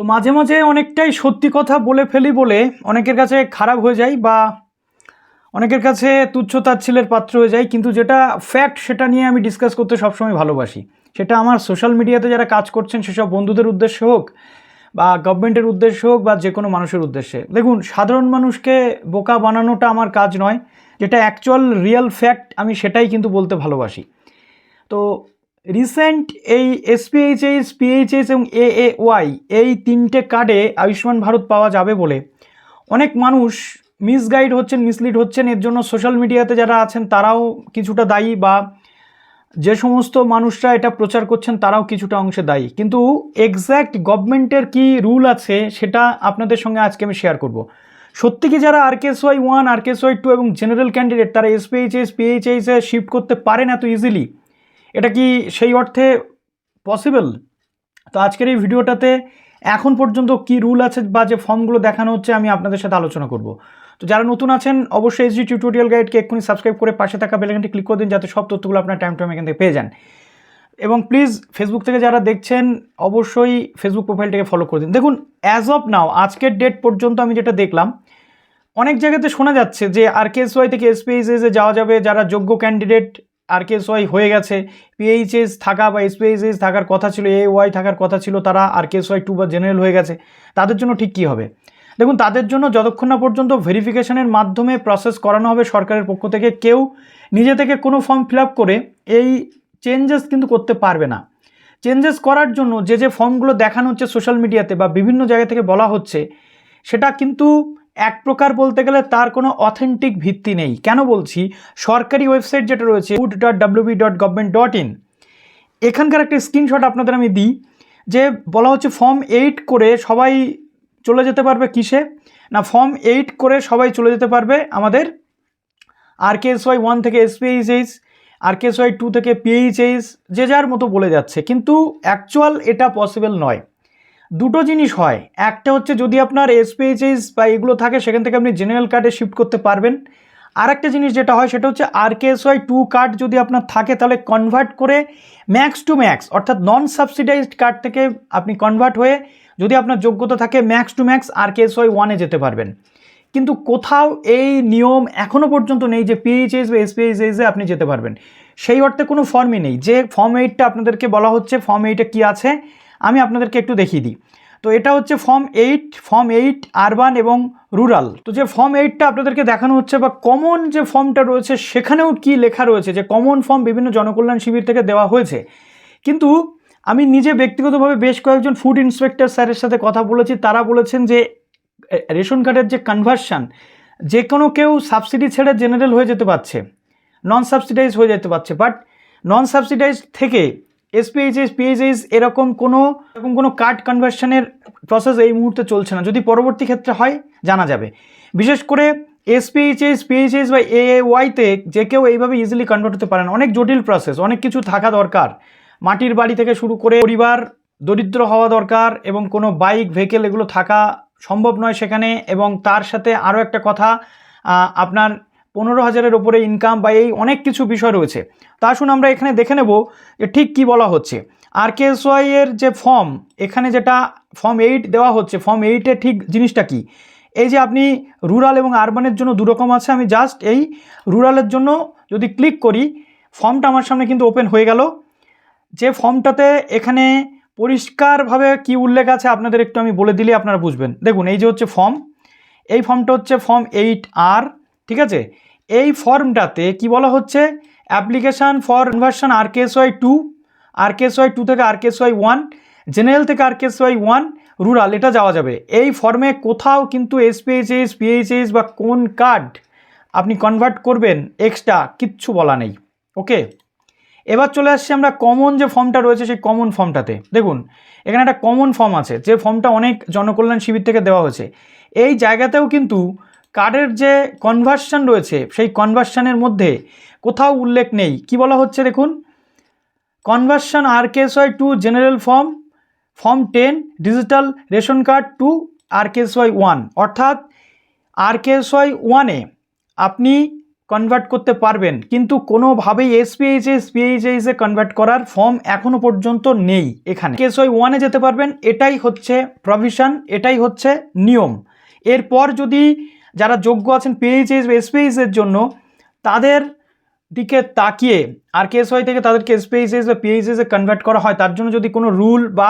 তো মাঝে মাঝে অনেকটাই সত্যি কথা বলে ফেলি বলে অনেকের কাছে খারাপ হয়ে যায় বা অনেকের কাছে তুচ্ছ তাচ্ছিল্যের পাত্র হয়ে যায়, কিন্তু যেটা ফ্যাক্ট সেটা নিয়ে আমি ডিসকাস করতে সবসময় ভালোবাসি। সেটা আমার সোশ্যাল মিডিয়াতে যারা কাজ করছেন সেসব বন্ধুদের উদ্দেশ্যে হোক বা গভর্নমেন্টের উদ্দেশ্যে হোক বা যে কোনো মানুষের উদ্দেশ্যে। দেখুন, সাধারণ মানুষকে বোকা বানানোটা আমার কাজ নয়, যেটা অ্যাকচুয়াল রিয়েল ফ্যাক্ট আমি সেটাই কিন্তু বলতে ভালোবাসি। তো রিসেন্ট এই এসপিএইচএস, পিএইচএস এবং এএওয়াই এই তিনটে কার্ডে আয়ুষ্মান ভারত পাওয়া যাবে বলে অনেক মানুষ মিসগাইড হচ্ছেন, মিসলিড হচ্ছেন। এর জন্য সোশ্যাল মিডিয়াতে যারা আছেন তারাও কিছুটা দায়ী, বা যে সমস্ত মানুষরা এটা প্রচার করছেন তারাও কিছুটা অংশে দায়ী। কিন্তু এক্স্যাক্ট গভর্নমেন্টের কি রুল আছে সেটা আপনাদের সঙ্গে আজকে আমি শেয়ার করব। সত্যি কি যারা RKSY 1, RKSY 2 এবং জেনারেল ক্যান্ডিডেট তারা এসপিএইচএস, পিএইচএসে শিফট করতে পারেন এত ইজিলি? এটা কি সেই অর্থে পসিবল? তো আজকের এই ভিডিওটাতে এখন পর্যন্ত কি রুল আছে বা যে ফর্মগুলো দেখানো হচ্ছে আমি আপনাদের সাথে আলোচনা করব। তো যারা নতুন আছেন অবশ্যই SG টিউটোরিয়াল গাইডকে এক্ষুনি সাবস্ক্রাইব করে পাশে থাকা বেল আইকনটি ক্লিক করে দিন, যাতে সব তথ্যগুলো আপনার টাইম টু টাইম এখান থেকে পেয়ে যান। এবং প্লিজ ফেসবুক থেকে যারা দেখছেন অবশ্যই ফেসবুক প্রোফাইলটাকে ফলো করে দিন। দেখুন, অ্যাজ অফ নাও আজকের ডেট পর্যন্ত আমি যেটা দেখলাম, অনেক জায়গাতে শোনা যাচ্ছে যে RKSY থেকে এসপিএইচএসে যাওয়া যাবে যারা যোগ্য ক্যান্ডিডেট। RKSY হয়ে গেছে, পিএইচএস থাকা বা এসপিএইচএস থাকার কথা ছিল, এওয়াই থাকার কথা ছিল, তারা RKSY 2 বা জেনারেল হয়ে গেছে। তাদের জন্য ঠিক কী হবে? দেখুন, তাদের জন্য যতক্ষণ না পর্যন্ত ভেরিফিকেশনের মাধ্যমে প্রসেস করানো হবে সরকারের পক্ষ থেকে, কেউ নিজে থেকে কোনো ফর্ম ফিল আপ করে এই চেঞ্জেস কিন্তু করতে পারবে না। চেঞ্জেস করার জন্য যে যে ফর্মগুলো দেখানো হচ্ছে সোশ্যাল মিডিয়াতে বা বিভিন্ন জায়গা থেকে বলা হচ্ছে, সেটা কিন্তু এক প্রকার বলতে গেলে তার কোনো অথেন্টিক ভিত্তি নেই। কেন বলছি? সরকারি ওয়েবসাইট যেটা রয়েছে food.wb.government.in, এখানকার একটা স্ক্রিনশট আপনাদের আমি দিই, যে বলা হচ্ছে ফর্ম 8 করে সবাই চলে যেতে পারবে কিসে না, ফর্ম 8 করে সবাই চলে যেতে পারবে আমাদের RKSY 1 থেকে এসপিএইচএস, RKSY 2 থেকে পিএইচএস, যে যার মতো বলে যাচ্ছে, কিন্তু অ্যাকচুয়াল এটা পসিবল নয়। দুটো জিনিস হয়, একটা হচ্ছে যদি আপনার এসপিএইচএস বা এগুলো থাকে সেখান থেকে আপনি জেনারেল কার্ডে শিফট করতে পারবেন। আর একটা জিনিস যেটা হয় সেটা হচ্ছে RKSY 2 কার্ড যদি আপনার থাকে তাহলে কনভার্ট করে ম্যাক্স টু ম্যাক্স অর্থাৎ নন সাবসিডাইজড কার্ড থেকে আপনি কনভার্ট হয়ে যদি আপনার যোগ্যতা থাকে ম্যাক্স টু ম্যাক্স RKSY 1-এ যেতে পারবেন। কিন্তু কোথাও এই নিয়ম এখনও পর্যন্ত নেই যে পিএইচএস বা এসপিএইচএসে আপনি যেতে পারবেন। সেই অর্থে কোনো ফর্মই নেই। যে ফর্ম 8টা আপনাদেরকে বলা হচ্ছে, ফর্ম 8-এ কী আছে আমি আপনাদেরকে একটু দেখিয়ে দিই। তো এটা হচ্ছে ফর্ম 8 আরবান এবং রুরাল। তো যে ফর্ম 8টা আপনাদেরকে দেখানো হচ্ছে বা কমন যে ফর্মটা রয়েছে সেখানেও কি লেখা রয়েছে যে কমন ফর্ম বিভিন্ন জনকল্যাণ শিবির থেকে দেওয়া হয়েছে। কিন্তু আমি নিজে ব্যক্তিগতভাবে বেশ কয়েকজন ফুড ইন্সপেক্টর স্যারের সাথে কথা বলেছি, তারা বলেছেন যে রেশন কার্ডের যে কনভার্সন, যে কোনো কেউ সাবসিডি ছেড়ে জেনারেল হয়ে যেতে পারছে, নন সাবসিডাইজ হয়ে যেতে পারছে, বাট নন সাবসিডাইজ থেকে এসপিএইচএস, পিএইচএস এরকম কোনো কার্ড কনভার্সনের প্রসেস এই মুহূর্তে চলছে না। যদি পরবর্তী ক্ষেত্রে হয় জানা যাবে। বিশেষ করে এসপিএইচএস, পিএইচএস বা এওয়াইতে যে কেউ এইভাবে ইজিলি কনভার্ট হতে পারে না। অনেক জটিল প্রসেস, অনেক কিছু থাকা দরকার। মাটির বাড়ি থেকে শুরু করে পরিবার দরিদ্র হওয়া দরকার এবং কোনো বাইক, ভেহিকেল এগুলো থাকা সম্ভব নয় সেখানে। এবং তার সাথে আরও একটা কথা, আপনার 15,000-এর ওপরে ইনকাম বা এই অনেক কিছু বিষয় রয়েছে। তা আসুন আমরা এখানে দেখে নেব যে ঠিক কি বলা হচ্ছে। RKSY এর যে ফর্ম, এখানে যেটা ফর্ম 8 দেওয়া হচ্ছে, ফর্ম 8-এ ঠিক জিনিসটা কি? এই যে আপনি রুরাল এবং আরবানের জন্য দুরকম আছে। আমি জাস্ট এই রুরালের জন্য যদি ক্লিক করি, ফর্মটা আমার সামনে কিন্তু ওপেন হয়ে গেল। যে ফর্মটাতে এখানে পরিষ্কারভাবে কি উল্লেখ আছে আপনাদের একটু আমি বলে দিলে আপনারা বুঝবেন। দেখুন, এই যে হচ্ছে ফর্ম, এই ফর্মটা হচ্ছে ফর্ম 8R, ঠিক আছে? এই ফর্মটাতে কি বলা হচ্ছে? অ্যাপ্লিকেশান ফর কনভার্সন RKSY 2 থেকে RKSY 1, জেনারেল থেকে RKSY 1, রুরাল, এটা যাওয়া যাবে। এই ফর্মে কোথাও কিন্তু এসপিএইচএস, পিএইচএস বা কোন কার্ড আপনি কনভার্ট করবেন এক্সট্রা কিচ্ছু বলা নেই। ওকে, এবার চলে আসছি আমরা কমন যে ফর্মটা রয়েছে সেই কমন ফর্মটাতে। দেখুন, এখানে একটা কমন ফর্ম আছে, যে ফর্মটা অনেক জনকল্যাণ শিবির থেকে দেওয়া হয়েছে। এই জায়গাতেও কিন্তু কার্ডের যে কনভার্সন রয়েছে সেই কনভার্সনের মধ্যে কোথাও উল্লেখ নেই। কি বলা হচ্ছে দেখুন, conversion RKSY 2 general form 10 digital ration card to RKSY 1, অর্থাৎ RKSY 1-এ আপনি কনভার্ট করতে পারবেন, কিন্তু কোনোভাবেই এসপিএইচএস পিএইচএসে কনভার্ট করার ফর্ম এখনও পর্যন্ত নেই এখানে। কেএসওয়াই 1-এ যেতে পারবেন, এটাই হচ্ছে প্রভিশন, এটাই হচ্ছে নিয়ম। এরপর যদি যারা যোগ্য আছেন পিএইচএস বা এসপিএইচএসের জন্য, তাদের দিকে তাকিয়ে আর কেএসওয়াই থেকে তাদেরকে এসপিএইচএস বা পিএইচএসে কনভার্ট করা হয়, তার জন্য যদি কোনো রুল বা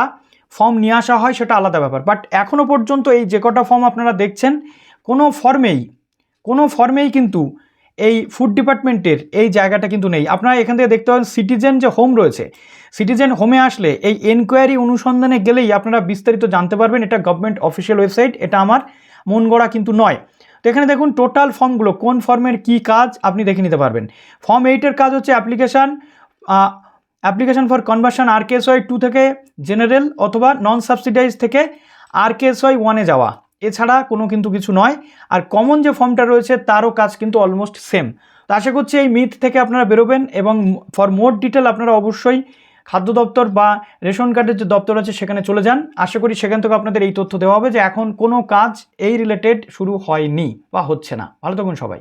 ফর্ম নিয়ে আসা হয় সেটা আলাদা ব্যাপার। বাট এখনও পর্যন্ত এই যে কটা ফর্ম আপনারা দেখছেন, কোনো ফর্মেই কিন্তু এই ফুড ডিপার্টমেন্টের এই জায়গাটা কিন্তু নেই। আপনারা এখান থেকে দেখতে পাবেন সিটিজেন যে হোম রয়েছে, সিটিজেন হোমে আসলে এই এনকোয়ারি অনুসন্ধানে গেলেই আপনারা বিস্তারিত জানতে পারবেন। এটা গভর্নমেন্ট অফিসিয়াল ওয়েবসাইট, এটা আমার মন গড়া কিন্তু নয়। তো এখানে দেখুন টোটাল ফর্মগুলো, কোন ফর্মের কি কাজ আপনি দেখে নিতে পারবেন। ফর্ম 8-এর কাজ হচ্ছে অ্যাপ্লিকেশন ফর কনভার্সন আরকেএসওয়াই 2 থেকে জেনারেল অথবা নন সাবসিডাইজ থেকে আরকেএসওয়াই 1-এ যাওয়া, এছাড়া কোনো কিন্তু কিছু নয়। আর কমন যে ফর্মটা রয়েছে তারও কাজ কিন্তু অলমোস্ট সেম। তো আশা করছি এই মিথ থেকে আপনারা বেরোবেন, এবং ফর মোর ডিটেল আপনারা অবশ্যই খাদ্য দপ্তর বা রেশন কার্ডের যে দপ্তর আছে সেখানে চলে যান। আশা করি সেখান থেকে আপনাদের এই তথ্য দেওয়া হবে যে এখন কোনো কাজ এই রিলেটেড শুরু হয়নি বা হচ্ছে না। ভালো থাকুন সবাই।